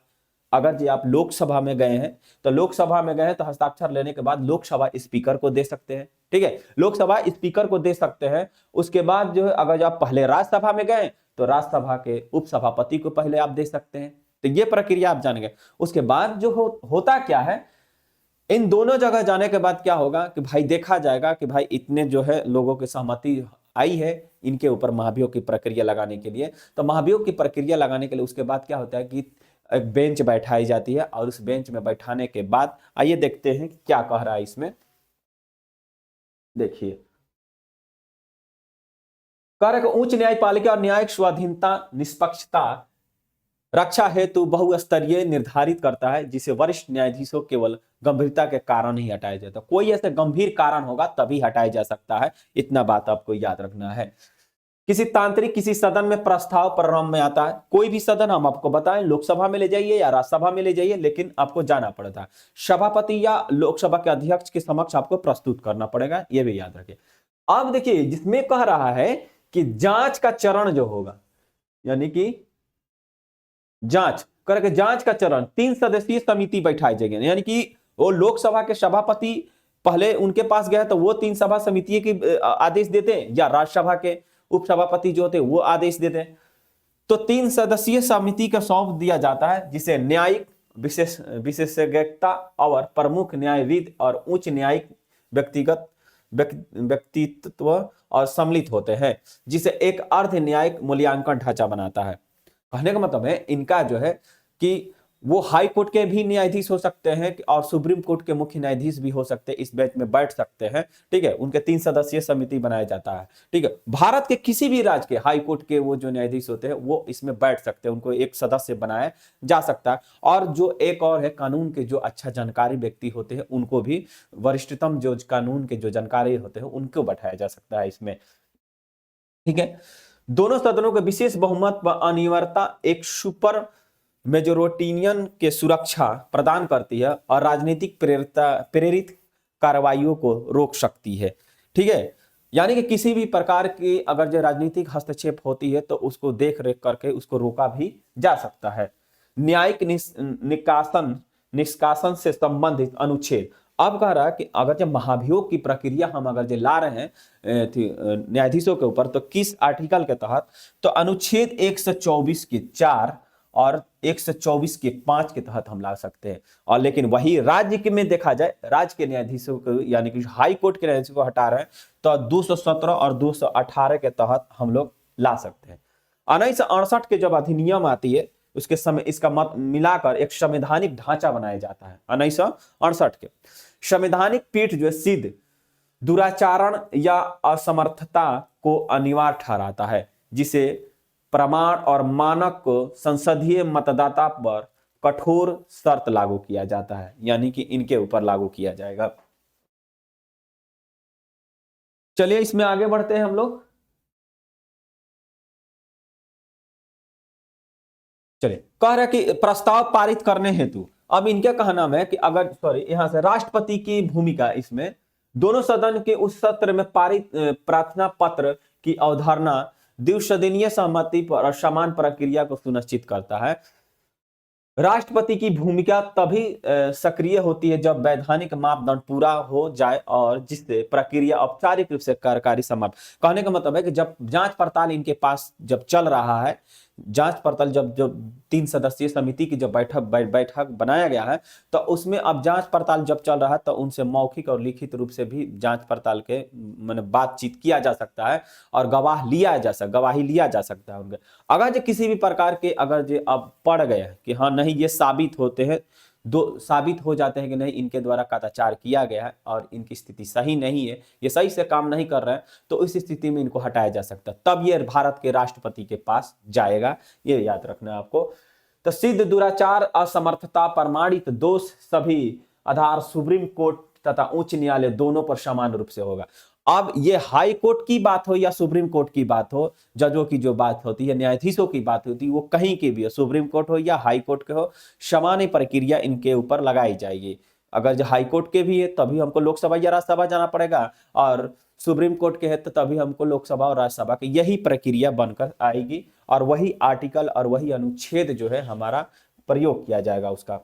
अगर जो आप लोकसभा में गए हैं तो लोकसभा में गए हैं तो हस्ताक्षर लेने के बाद लोकसभा स्पीकर को दे सकते हैं। ठीक है, लोकसभा स्पीकर को दे सकते हैं। उसके बाद जो है अगर आप पहले राज्यसभा में गए तो राज्यसभा के उपसभापति को पहले आप दे सकते हैं। तो ये प्रक्रिया आप जान गए। उसके बाद जो होता क्या है, इन दोनों जगह जाने के बाद क्या होगा कि भाई देखा जाएगा कि भाई इतने जो है लोगों की सहमति आई है इनके ऊपर महाभियोग की प्रक्रिया लगाने के लिए। तो महाभियोग की प्रक्रिया लगाने के लिए उसके बाद क्या होता है कि एक बेंच बैठाई जाती है और उस बेंच में बैठाने के बाद आइए देखते हैं कि क्या कह रहा है इसमें। देखिए, कह रहा है कि उच्च न्यायपालिका और न्यायिक स्वाधीनता निष्पक्षता रक्षा हेतु बहुस्तरीय निर्धारित करता है, जिसे वरिष्ठ न्यायाधीशों केवल गंभीरता के कारण ही हटाया जाता है। कोई ऐसे गंभीर कारण होगा तभी हटाया जा सकता है, इतना बात आपको याद रखना है। किसी सदन में प्रस्ताव प्रारंभ में आता है, कोई भी सदन हम आपको बताएं, लोकसभा में ले जाइए या राज्यसभा में ले जाइए, लेकिन आपको जाना पड़ता है सभापति या लोकसभा के अध्यक्ष के समक्ष आपको प्रस्तुत करना पड़ेगा, यह भी याद रखिए। अब देखिए जिसमें कह रहा है कि जांच का चरण जो होगा, यानी कि जांच करके जांच का चरण 3 सदस्यीय समिति बैठाई जाएगी, यानी कि वो लोकसभा के सभापति पहले उनके पास गए तो वो 3 सभा समिति की आदेश देते हैं, या राज्यसभा के उपसभापति जो होते हैं वो आदेश देते हैं। तो 3 सदस्यीय समिति का सौंप दिया जाता है, जिसे न्यायिक विशेषज्ञता और प्रमुख न्यायविद और उच्च न्यायिक व्यक्तिगत व्यक्तित्व और सम्मिलित होते हैं, जिसे एक अर्ध न्यायिक मूल्यांकन ढांचा बनाता है। कहने का मतलब है इनका जो है कि वो हाई कोर्ट के भी न्यायाधीश हो सकते हैं और सुप्रीम कोर्ट के मुख्य न्यायाधीश भी हो सकते हैं, इस बेंच में बैठ सकते हैं। ठीक है, उनके 3 सदस्यीय समिति बनाया जाता है। ठीक है, भारत के किसी भी राज्य के हाई कोर्ट के वो जो न्यायाधीश होते हैं वो इसमें बैठ सकते हैं, उनको एक सदस्य बनाया जा सकता है। और जो एक और है, कानून के जो अच्छा जानकारी व्यक्ति होते हैं उनको भी, वरिष्ठतम जो कानून के जो जानकारी होते हैं उनको बैठाया जा सकता है इसमें। ठीक है, दोनों सदनों के विशेष बहुमत व अनिवार्यता एक सुपर मेजोरिटीनियन के सुरक्षा प्रदान करती है और राजनीतिक प्रेरित कार्रवाइयों को रोक सकती है। ठीक है, यानी कि किसी भी प्रकार की अगर जो राजनीतिक हस्तक्षेप होती है तो उसको देख रेख करके उसको रोका भी जा सकता है। न्यायिक निष्कासन से संबंधित अनुच्छेद, अब कह रहा है कि अगर जब महाभियोग की प्रक्रिया हम अगर जो ला रहे हैं न्यायाधीशों के ऊपर, तो किस आर्टिकल के तहत, तो अनुच्छेद 124 के 4 और 124 के 5 के तहत हम ला सकते हैं। और लेकिन वही राज्य के में देखा जाए, राज्य के न्यायाधीशों को यानी कि हाई कोर्ट के न्यायाधीशों को हटा रहे हैं तो 217 और 218 के तहत हम लोग ला सकते हैं। 1968 के जब अधिनियम आती है उसके समय इसका मत मिलाकर एक संवैधानिक ढांचा बनाया जाता है। 1968 के संवैधानिक पीठ जो है सिद्ध दुराचारण या असमर्थता को अनिवार्य ठहराता है, जिसे प्रमाण और मानक को संसदीय मतदाता पर कठोर शर्त लागू किया जाता है, यानी कि इनके ऊपर लागू किया जाएगा। चलिए इसमें आगे बढ़ते हैं हम लोग। चलिए, कह रहा है कि प्रस्ताव पारित करने हेतु, अब इनका कहना है कि अगर यहां से राष्ट्रपति की भूमिका, इसमें दोनों सदन के उस सत्र में पारित प्रार्थना पत्र की अवधारणा द्विसदनीय सहमति पर और समान प्रक्रिया को सुनिश्चित करता है। राष्ट्रपति की भूमिका तभी सक्रिय होती है जब वैधानिक मापदंड पूरा हो जाए और जिससे प्रक्रिया औपचारिक रूप से कार्यकारी समाप्त। कहने का मतलब है कि जब जांच पड़ताल इनके पास जब चल रहा है, जांच पड़ताल जब जब 3 सदस्यीय समिति की जब बैठक बनाया गया है, तो उसमें अब जांच पड़ताल जब चल रहा है तो उनसे मौखिक और लिखित रूप से भी जांच पड़ताल के माने बातचीत किया जा सकता है और गवाही लिया जा सकता है उनके। अगर जो किसी भी प्रकार के अगर जो अब पड़ गए कि हाँ नहीं ये साबित होते हैं, साबित हो जाते हैं कि नहीं इनके द्वारा कदाचार किया गया है और इनकी स्थिति सही नहीं है, ये सही से काम नहीं कर रहे हैं, तो इस स्थिति में इनको हटाया जा सकता है। तब ये भारत के राष्ट्रपति के पास जाएगा, ये याद रखना है आपको। तो सिद्ध दुराचार, असमर्थता, प्रमाणित दोष सभी आधार सुप्रीम कोर्ट तथा उच्च न्यायालय दोनों पर समान रूप से होगा। अब ये हाई कोर्ट की बात हो या सुप्रीम कोर्ट की बात हो, जजों की जो बात होती है, न्यायाधीशों की बात होती है, वो कहीं की भी हो, सुप्रीम कोर्ट हो या हाई कोर्ट के हो, समान प्रक्रिया इनके ऊपर लगाई जाएगी। अगर जो हाई कोर्ट के भी है तभी हमको लोकसभा या राज्यसभा जाना पड़ेगा, और सुप्रीम कोर्ट के है तो तभी हमको लोकसभा और राज्यसभा की यही प्रक्रिया बनकर आएगी और वही आर्टिकल और वही अनुच्छेद जो है हमारा प्रयोग किया जाएगा उसका।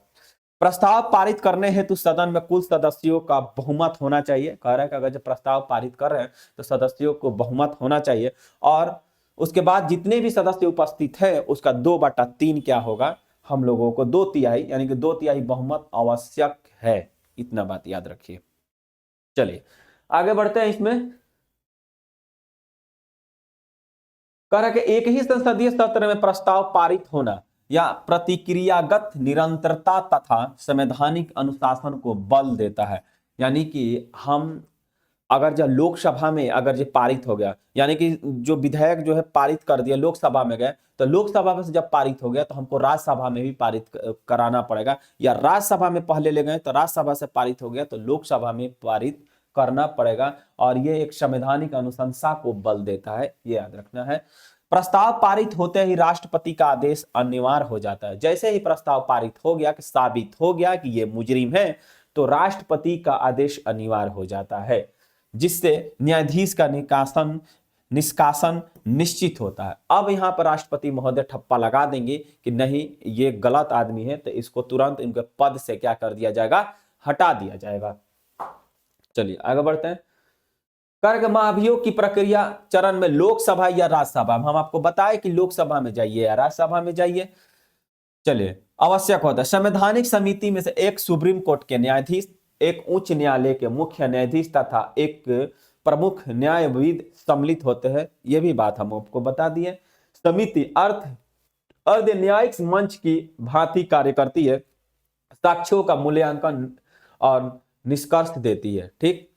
प्रस्ताव पारित करने हेतु सदन में कुल सदस्यों का बहुमत होना चाहिए। कह रहा है कि अगर जो प्रस्ताव पारित कर रहे हैं तो सदस्यों को बहुमत होना चाहिए, और उसके बाद जितने भी सदस्य उपस्थित है उसका 2/3 क्या होगा, हम लोगों को 2/3 यानी कि 2/3 बहुमत आवश्यक है। इतना बात याद रखिए। चलिए आगे बढ़ते हैं। इसमें कह रहा है कि एक ही संसदीय सत्र में प्रस्ताव पारित होना या प्रतिक्रियागत निरंतरता तथा संवैधानिक अनुशासन को बल देता है। यानी कि हम अगर जब लोकसभा में अगर ये पारित हो गया, यानी कि जो विधेयक जो है पारित कर दिया, लोकसभा में गए तो लोकसभा में से जब पारित हो गया तो हमको राज्यसभा में भी पारित कराना पड़ेगा, या राज्यसभा में पहले ले गए तो राज्यसभा से पारित हो गया तो लोकसभा में पारित करना पड़ेगा, और ये एक संवैधानिक अनुशंसा को बल देता है, ये याद रखना है। प्रस्ताव पारित होते ही राष्ट्रपति का आदेश अनिवार्य हो जाता है। जैसे ही प्रस्ताव पारित हो गया कि साबित हो गया कि ये मुजरिम है, तो राष्ट्रपति का आदेश अनिवार्य हो जाता है, जिससे न्यायाधीश का निष्कासन निश्चित होता है। अब यहां पर राष्ट्रपति महोदय ठप्पा लगा देंगे कि नहीं ये गलत आदमी है, तो इसको तुरंत इनके पद से क्या कर दिया जाएगा, हटा दिया जाएगा। चलिए आगे बढ़ते हैं। कर्क महाभियोग की प्रक्रिया चरण में लोकसभा या राज्यसभा, हम आपको बताए कि लोकसभा में जाइए या राज्यसभा में जाइए। चलिए आवश्यक होता है संवैधानिक समिति में से एक सुप्रीम कोर्ट के न्यायाधीश, एक उच्च न्यायालय के मुख्य न्यायाधीश तथा एक प्रमुख न्यायविद सम्मिलित होते हैं। यह भी बात हम आपको बता दिए। समिति अर्ध न्यायिक मंच की भांति कार्य करती है, साक्ष्यों का मूल्यांकन और निष्कर्ष देती है। ठीक,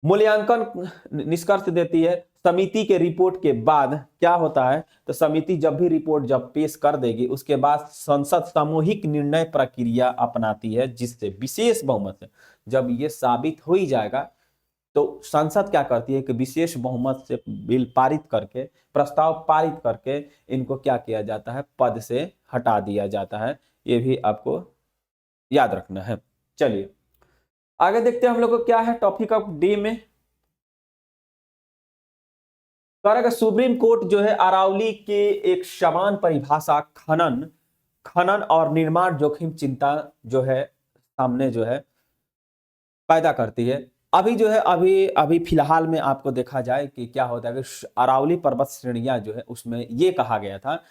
मूल्यांकन निष्कर्ष देती है। समिति के रिपोर्ट के बाद क्या होता है, तो समिति जब भी रिपोर्ट जब पेश कर देगी उसके बाद संसद सामूहिक निर्णय प्रक्रिया अपनाती है, जिससे विशेष बहुमत से जब ये साबित हो ही जाएगा तो संसद क्या करती है कि विशेष बहुमत से बिल पारित करके, प्रस्ताव पारित करके इनको क्या किया जाता है, पद से हटा दिया जाता है। ये भी आपको याद रखना है। चलिए आगे देखते हैं हम लोग को क्या है टॉपिक ऑफ डी में। सुप्रीम कोर्ट जो है अरावली के एक समान परिभाषा खनन और निर्माण जोखिम चिंता जो है सामने जो है पैदा करती है। अभी जो है अभी फिलहाल में आपको देखा जाए कि क्या होता है कि अरावली पर्वत श्रेणियां जो है उसमें ये कहा गया था,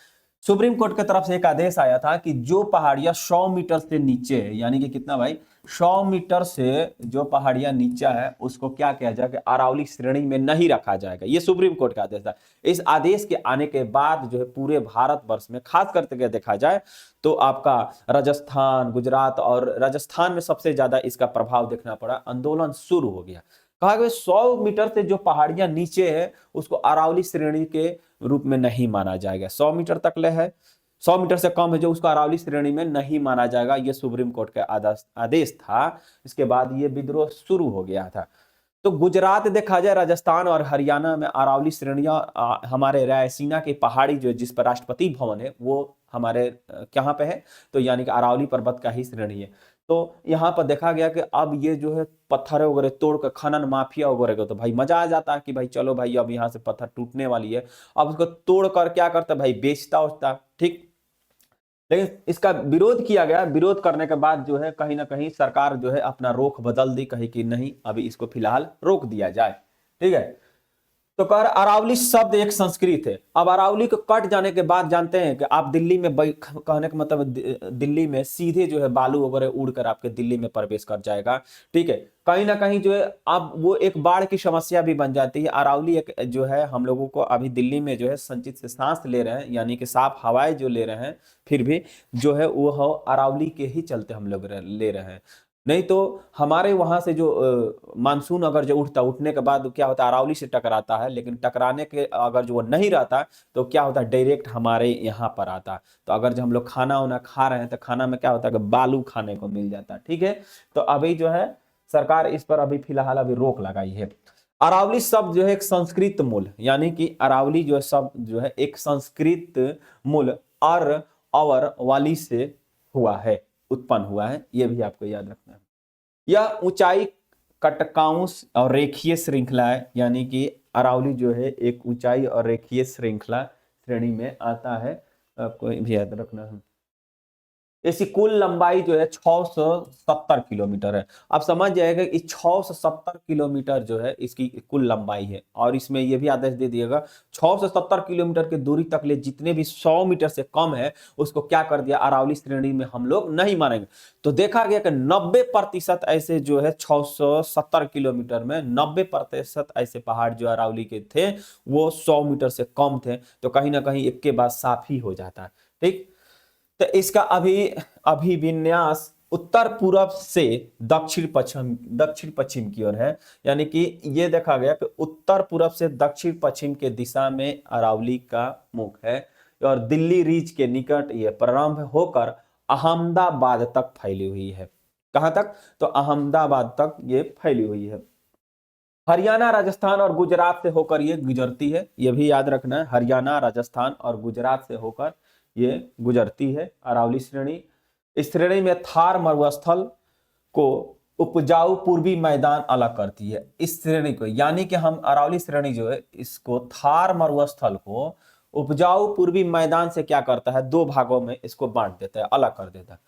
सुप्रीम कोर्ट की तरफ से एक आदेश आया था कि जो पहाड़ियां 100 मीटर से नीचे है, यानी कि कितना भाई 100 मीटर से जो पहाड़ियां नीचा है उसको क्या किया जाएगा, अरावली श्रेणी में नहीं रखा जाएगा। ये सुप्रीम कोर्ट का आदेश था। इस आदेश के आने के बाद जो है पूरे भारतवर्ष में खास करके देखा जाए तो आपका राजस्थान, गुजरात, और राजस्थान में सबसे ज्यादा इसका प्रभाव देखना पड़ा, आंदोलन शुरू हो गया। कहा गया 100 मीटर से जो पहाड़ियां नीचे है उसको अरावली श्रेणी के रूप में नहीं माना जाएगा। 100 मीटर तक ले है, 100 मीटर से कम है जो उसको अरावली श्रेणी में नहीं माना जाएगा। यह सुप्रीम कोर्ट का आदेश था। इसके बाद ये विद्रोह शुरू हो गया था। तो गुजरात देखा जाए, राजस्थान और हरियाणा में अरावली श्रेणियां, हमारे रायसीना की पहाड़ी जो जिस पर राष्ट्रपति भवन है वो हमारे कहाँ पे है, तो यानी कि अरावली पर्वत का ही श्रेणी है। तो यहाँ पर देखा गया कि अब ये जो है पत्थर वगैरह तोड़ कर खनन माफिया वगैरह को, तो भाई मजा आ जाता है कि भाई चलो भाई अब यहाँ से पत्थर टूटने वाली है, अब उसको तोड़ कर क्या करता भाई बेचता उचता। ठीक, लेकिन इसका विरोध किया गया। विरोध करने के बाद जो है कहीं ना कहीं सरकार जो है अपना रुख बदल दी, कही कि नहीं अभी इसको फिलहाल रोक दिया जाए। ठीक है, तो कह रहा अरावली शब्द एक संस्कृत है। अब अरावली को कट जाने के बाद जानते हैं कि आप दिल्ली में कहने का मतलब दिल्ली में सीधे जो है बालू वगैरह उड़कर आपके दिल्ली में प्रवेश कर जाएगा। ठीक है, कहीं ना कहीं जो है अब वो एक बाढ़ की समस्या भी बन जाती है। अरावली एक जो है हम लोगों को अभी दिल्ली में जो है संचित से सांस ले रहे हैं, यानी कि साफ हवाएं जो ले रहे हैं, फिर भी जो है वो अरावली के ही चलते हम लोग ले रहे हैं। नहीं तो हमारे वहां से जो मानसून अगर जो उठने के बाद क्या होता है, अरावली से टकराता है, लेकिन टकराने के अगर जो वो नहीं रहता तो क्या होता है, डायरेक्ट हमारे यहाँ पर आता। तो अगर जो हम लोग खाना वाना खा रहे हैं तो खाना में क्या होता है कि बालू खाने को मिल जाता है। ठीक है, तो अभी जो है सरकार इस पर अभी फिलहाल अभी रोक लगाई है। अरावली शब्द जो है एक संस्कृत मूल, यानी कि अरावली जो है शब्द जो है एक संस्कृत मूल और वाली से हुआ है, उत्पन्न हुआ है, यह भी आपको याद रखना है। यह ऊंचाई कटकांश और रेखीय श्रृंखला है, यानी कि अरावली जो है एक ऊंचाई और रेखीय श्रृंखला श्रेणी में आता है, आपको भी याद रखना है। इसकी कुल लंबाई जो है 670 किलोमीटर है। आप समझ जाएगा कि 670 किलोमीटर जो है इसकी कुल लंबाई है। और इसमें यह भी आदेश दे दिएगा 670 किलोमीटर की दूरी तक ले जितने भी 100 मीटर से कम है उसको क्या कर दिया, अरावली श्रेणी में हम लोग नहीं मानेंगे। तो देखा गया कि 90% ऐसे जो है 670 किलोमीटर में 90% ऐसे पहाड़ जो अरावली के थे वो 100 मीटर से कम थे। तो कहीं ना कहीं एक के बाद साफ ही हो जाता है। ठीक, तो इसका अभिविन्यास उत्तर पूर्व से दक्षिण पश्चिम की ओर है, यानी कि ये देखा गया कि उत्तर पूर्व से दक्षिण पश्चिम के दिशा में अरावली का मुख है और दिल्ली रीच के निकट ये प्रारंभ होकर अहमदाबाद तक फैली हुई है। कहां तक, तो अहमदाबाद तक ये फैली हुई है। हरियाणा, राजस्थान और गुजरात से होकर ये गुजरती है, ये भी याद रखना है। हरियाणा, राजस्थान और गुजरात से होकर ये गुजरती है अरावली श्रेणी। इस श्रेणी में थार मरुस्थल को उपजाऊ पूर्वी मैदान अलग करती है। इस श्रेणी को, यानी कि हम अरावली श्रेणी जो है इसको थार मरुस्थल को उपजाऊ पूर्वी मैदान से क्या करता है, दो भागों में इसको बांट देता है, अलग कर देता है।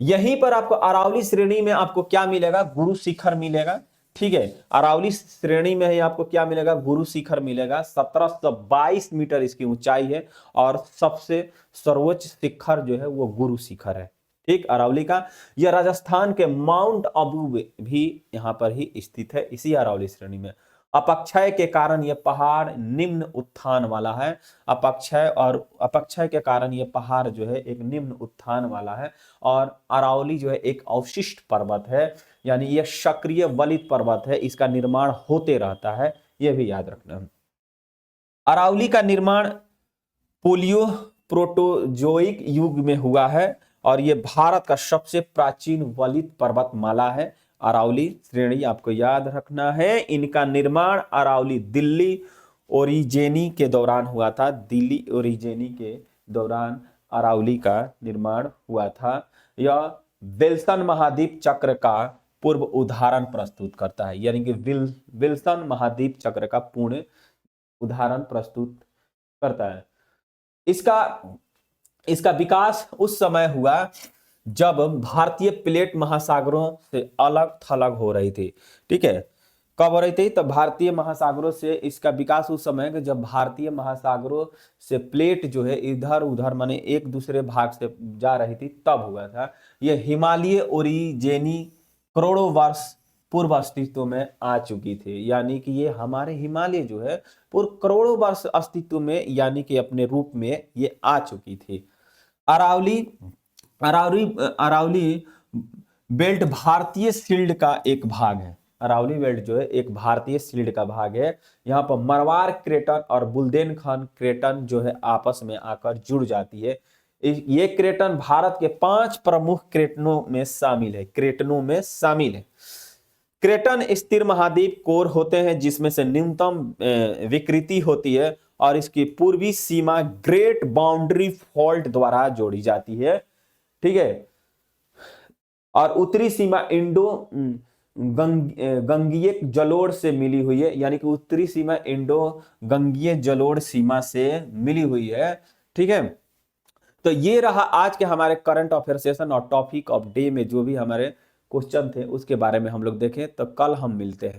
यहीं पर आपको अरावली श्रेणी में आपको क्या मिलेगा, गुरु शिखर मिलेगा। ठीक है, अरावली श्रेणी में ही आपको क्या मिलेगा, गुरु शिखर मिलेगा। 1722 मीटर इसकी ऊंचाई है और सबसे सर्वोच्च शिखर जो है वो गुरु शिखर है। ठीक, अरावली का। यह राजस्थान के माउंट आबू भी यहां पर ही स्थित है, इसी अरावली श्रेणी में। अपक्षय के कारण यह पहाड़ निम्न उत्थान वाला है। अपक्षय के कारण यह पहाड़ जो है एक निम्न उत्थान वाला है। और अरावली जो है एक अवशिष्ट पर्वत है, यानी यह सक्रिय वलित पर्वत है, इसका निर्माण होते रहता है, यह भी याद रखना। अरावली का निर्माण पोलियो प्रोटोजोइक युग में हुआ है और यह भारत का सबसे प्राचीन वलित पर्वतमाला है। अरावली श्रेणी आपको याद रखना है। इनका निर्माण अरावली दिल्ली ओरिजेनी के दौरान हुआ था। दिल्ली ओरिजेनी के दौरान अरावली का निर्माण हुआ था। यह विल्सन महाद्वीप चक्र का पूर्व उदाहरण प्रस्तुत करता है, यानी कि विल्सन महाद्वीप चक्र का पूर्ण उदाहरण प्रस्तुत करता है। इसका विकास उस समय हुआ जब भारतीय प्लेट महासागरों से अलग थलग हो रही थी। ठीक है, कब हो रही थी, तो भारतीय महासागरों से इसका विकास उस समय जब भारतीय महासागरों से प्लेट जो है इधर उधर माने एक दूसरे भाग से जा रही थी, तब हुआ था। यह हिमालय ओरिजेनी करोड़ों वर्ष पूर्व अस्तित्व में आ चुकी थी, यानी कि ये हमारे हिमालय जो है पूर्व करोड़ों वर्ष अस्तित्व में, यानी कि अपने रूप में ये आ चुकी थी। अरावली बेल्ट भारतीय शील्ड का एक भाग है। अरावली बेल्ट जो है एक भारतीय शील्ड का भाग है। यहाँ पर मरवार क्रेटन और बुंदेलखंड क्रेटन जो है आपस में आकर जुड़ जाती है। ये क्रेटन भारत के 5 प्रमुख क्रेटनों में शामिल है। क्रेटन स्थिर महाद्वीप कोर होते हैं जिसमें से न्यूनतम विकृति होती है और इसकी पूर्वी सीमा ग्रेट बाउंड्री फॉल्ट द्वारा जोड़ी जाती है। ठीक है, और उत्तरी सीमा इंडो गंगीय जलोढ़ से मिली हुई है, यानी कि उत्तरी सीमा इंडो गंगीय जलोढ़ सीमा से मिली हुई है। ठीक है, तो ये रहा आज के हमारे करंट अफेयर सेशन और टॉपिक ऑफ डे में जो भी हमारे क्वेश्चन थे उसके बारे में हम लोग देखें। तो कल हम मिलते हैं।